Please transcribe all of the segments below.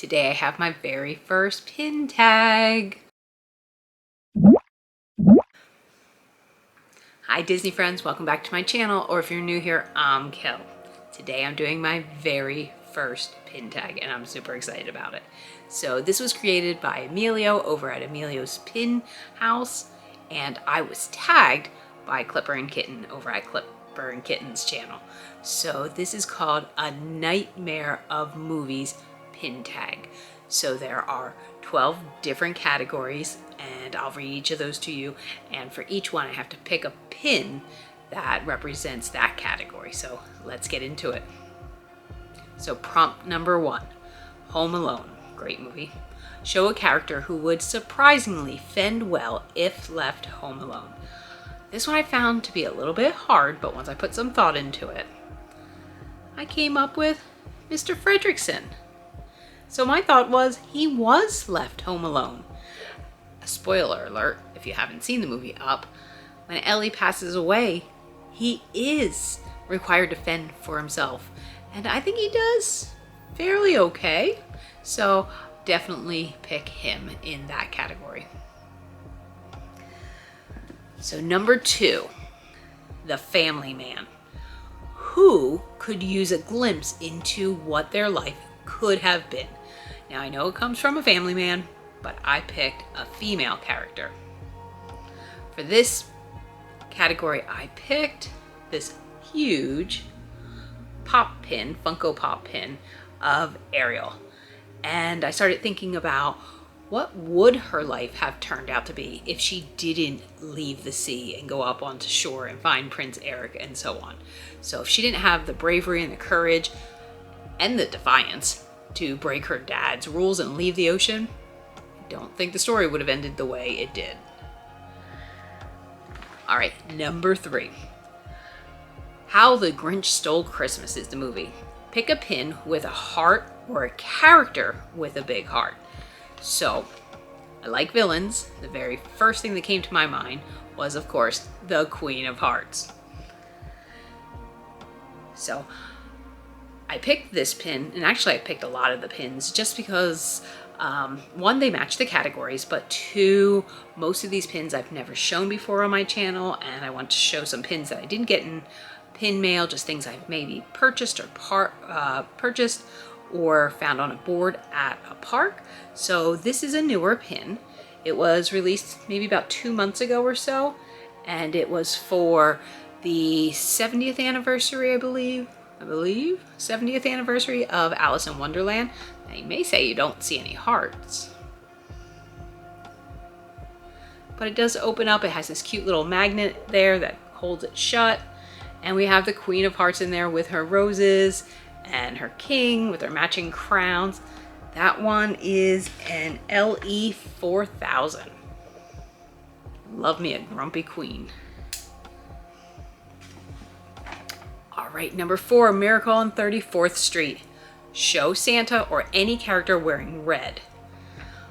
Today I have my very first pin tag. Hi Disney friends, welcome back to my channel, or if you're new here, I'm Kel. Today I'm doing my very first pin tag and I'm super excited about it. So this was created by Emilio over at Emilio's Pin House, and I was tagged by Clipper and Kitten over at Clipper and Kitten's channel. So this is called a Nightmare of Movies pin tag. So there are 12 different categories and I'll read each of those to you, and for each one I have to pick a pin that represents that category. So let's get into it. So prompt number 1, Home Alone, great movie. Show a character who would surprisingly fend well if left home alone. This one I found to be a little bit hard, but once I put some thought into it, I came up with Mr. Fredricksen. So my thought was he was left home alone. A spoiler alert, if you haven't seen the movie Up, when Ellie passes away, he is required to fend for himself. And I think he does fairly okay. So definitely pick him in that category. So number 2, the family man. Who could use a glimpse into what their life could have been? Now I know it comes from a family man, but I picked a female character. For this category, I picked this huge pop pin, Funko Pop pin of Ariel. And I started thinking about what would her life have turned out to be if she didn't leave the sea and go up onto shore and find Prince Eric and so on. So if she didn't have the bravery and the courage and the defiance to break her dad's rules and leave the ocean, I don't think the story would have ended the way it did. All right, number 3. How the Grinch Stole Christmas is the movie. Pick a pin with a heart or a character with a big heart. So, I like villains. The very first thing that came to my mind was, of course, the Queen of Hearts. So, I picked this pin, and actually I picked a lot of the pins just because, 1, they match the categories, but 2, most of these pins I've never shown before on my channel, and I want to show some pins that I didn't get in pin mail, just things I've maybe purchased or found on a board at a park. So this is a newer pin. It was released maybe about 2 months ago or so, and it was for the 70th anniversary, I believe, 70th anniversary of Alice in Wonderland. Now you may say you don't see any hearts, but it does open up. It has this cute little magnet there that holds it shut, and we have the Queen of Hearts in there with her roses and her king with their matching crowns. That one is an LE 4000. Love me a grumpy queen. All right, number 4, Miracle on 34th Street. Show Santa or any character wearing red.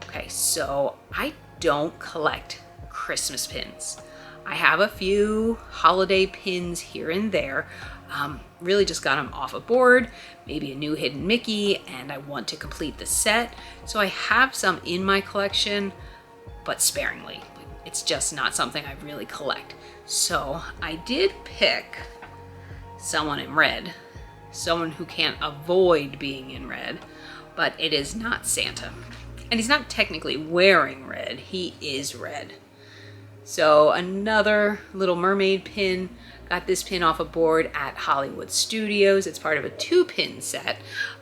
Okay, so I don't collect Christmas pins. I have a few holiday pins here and there. Really just got them off a board, maybe a new hidden Mickey, and I want to complete the set. So I have some in my collection, but sparingly. It's just not something I really collect. So I did pick someone in red, someone who can't avoid being in red, but it is not Santa. And he's not technically wearing red, he is red. So another Little Mermaid pin. Got this pin off a board at Hollywood Studios. It's part of a 2-pin set.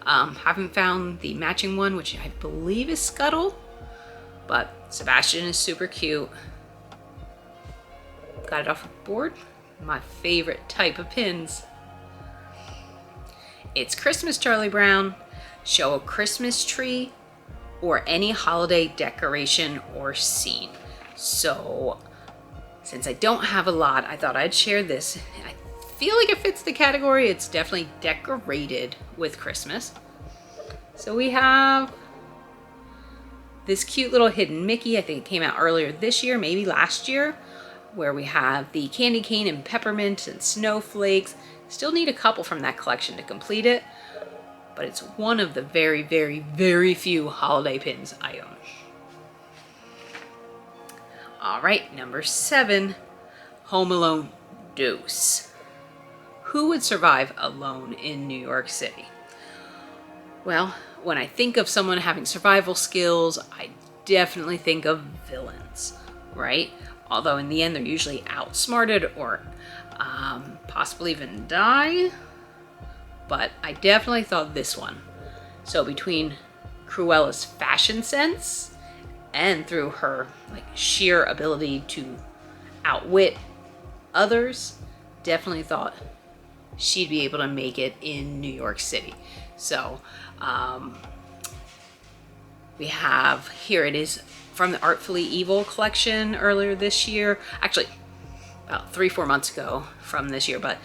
Haven't found the matching one, which I believe is Scuttle, but Sebastian is super cute. Got it off a board. My favorite type of pins. It's Christmas Charlie Brown. Show a Christmas tree or any holiday decoration or scene. So since I don't have a lot, I thought I'd share this. I feel like it fits the category. It's definitely decorated with Christmas. So we have this cute little hidden Mickey. I think it came out earlier this year, maybe last year, where we have the candy cane and peppermint and snowflakes. Still need a couple from that collection to complete it. but it's one of the very, very, very few holiday pins I own. All right, number 7, Home Alone Deuce. Who would survive alone in New York City? Well, when I think of someone having survival skills, I definitely think of villains, right? Although in the end, they're usually outsmarted or possibly even die. But I definitely thought this one. So between Cruella's fashion sense and through her sheer ability to outwit others, definitely thought she'd be able to make it in New York City. So we have, here it is from the Artfully Evil collection earlier this year. Actually, about 3-4 months ago from this year, but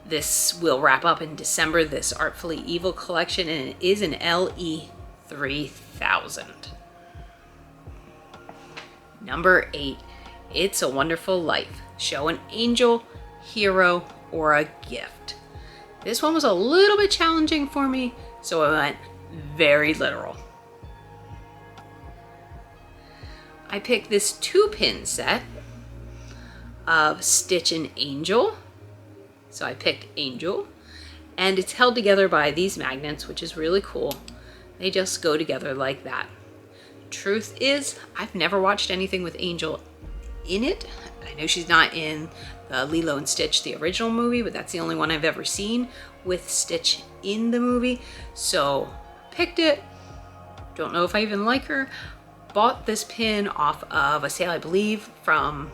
this will wrap up in December, this Artfully Evil collection, and it is an LE 3000. Number 8, It's a Wonderful Life. Show an angel, hero, or a gift. This one was a little bit challenging for me, so I went very literal. I picked this 2-pin set of Stitch and Angel. So I picked Angel, and it's held together by these magnets, which is really cool. They just go together like that. Truth is, I've never watched anything with Angel in it. I know she's not in the Lilo and Stitch, the original movie, but that's the only one I've ever seen with Stitch in the movie. So picked it. Don't know if I even like her. Bought this pin off of a sale, I believe, from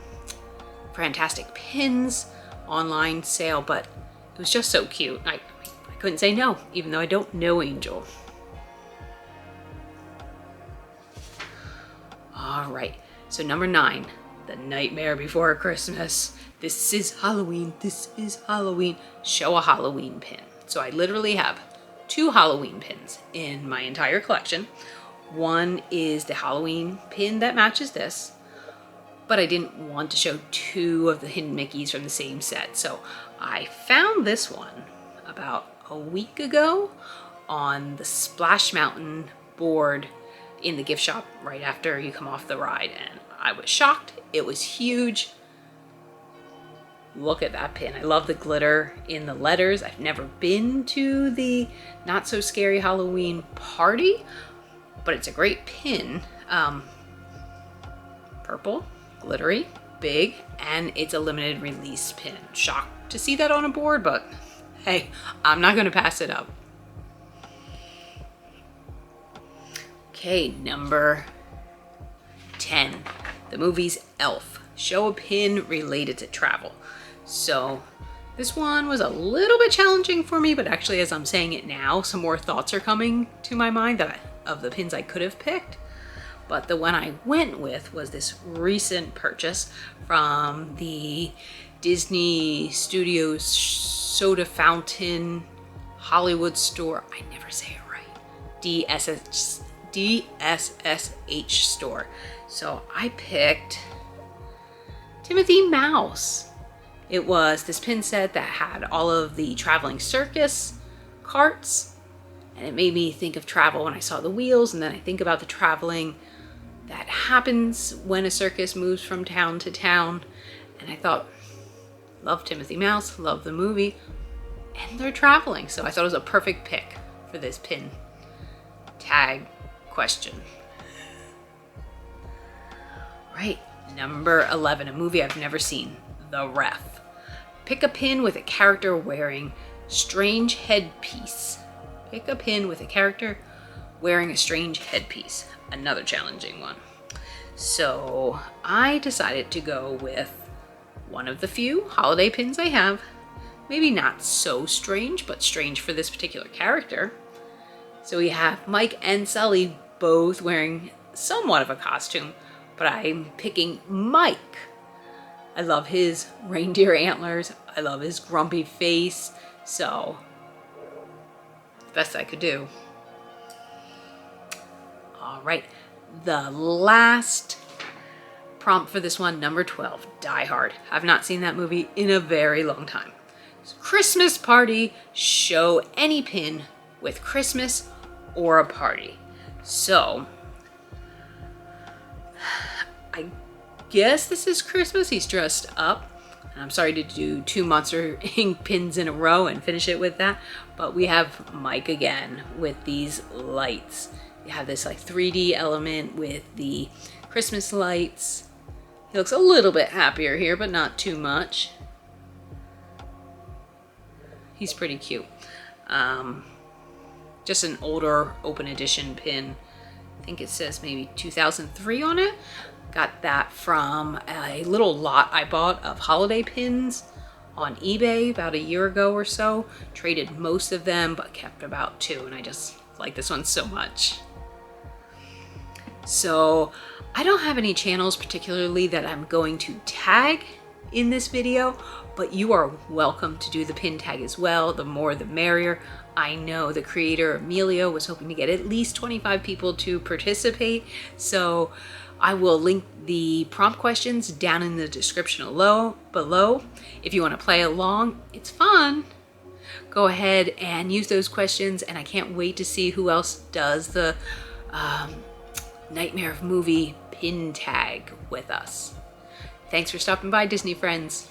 Fantastic Pins online sale, but it was just so cute. I couldn't say no, even though I don't know Angel. All right, so number 9, The Nightmare Before Christmas. This is Halloween, this is Halloween. Show a Halloween pin. So I literally have 2 Halloween pins in my entire collection. One is the Halloween pin that matches this, but I didn't want to show 2 of the hidden Mickeys from the same set. So I found this one about a week ago on the Splash Mountain board in the gift shop right after you come off the ride. And I was shocked. It was huge. Look at that pin. I love the glitter in the letters. I've never been to the Not So Scary Halloween party, but it's a great pin. Purple, glittery, big, and it's a limited release pin. Shocked to see that on a board, but hey, I'm not going to pass it up. Okay, number 10, the movie's Elf. Show a pin related to travel. So this one was a little bit challenging for me, but actually as I'm saying it now, some more thoughts are coming to my mind of the pins I could have picked. But the one I went with was this recent purchase from the Disney Studios soda fountain Hollywood store. I never say it right. DSSH store. So I picked Timothy Mouse. It was this pin set that had all of the traveling circus carts, and it made me think of travel when I saw the wheels, and then I think about the traveling that happens when a circus moves from town to town. And I thought, love Timothy Mouse, love the movie, and they're traveling. So I thought it was a perfect pick for this pin tag question. Right, number 11, a movie I've never seen, The Ref. Pick a pin with a character wearing strange headpiece. Pick a pin with a character wearing a strange headpiece. Another challenging one. So I decided to go with one of the few holiday pins I have. Maybe not so strange, but strange for this particular character. So we have Mike and Sully both wearing somewhat of a costume, but I'm picking Mike. I love his reindeer antlers. I love his grumpy face. So, best I could do. All right, the last prompt for this one, number 12, Die Hard. I've not seen that movie in a very long time. Christmas party, show any pin with Christmas or a party. So I guess this is Christmas. He's dressed up. And I'm sorry to do 2 Monster Ink pins in a row and finish it with that, but we have Mike again with these lights. You have this like 3D element with the Christmas lights. He looks a little bit happier here, but not too much. He's pretty cute. Just an older open edition pin. I think it says maybe 2003 on it. Got that from a little lot I bought of holiday pins on eBay about a year ago or so. Traded most of them, but kept about 2, and I just like this one so much. So I don't have any channels particularly that I'm going to tag in this video, but you are welcome to do the pin tag as well. The more the merrier. I know the creator Emilio was hoping to get at least 25 people to participate, so I will link the prompt questions down in the description below. If you want to play along, it's fun. Go ahead and use those questions, and I can't wait to see who else does the Nightmare of Movie pin tag with us. Thanks for stopping by, Disney friends.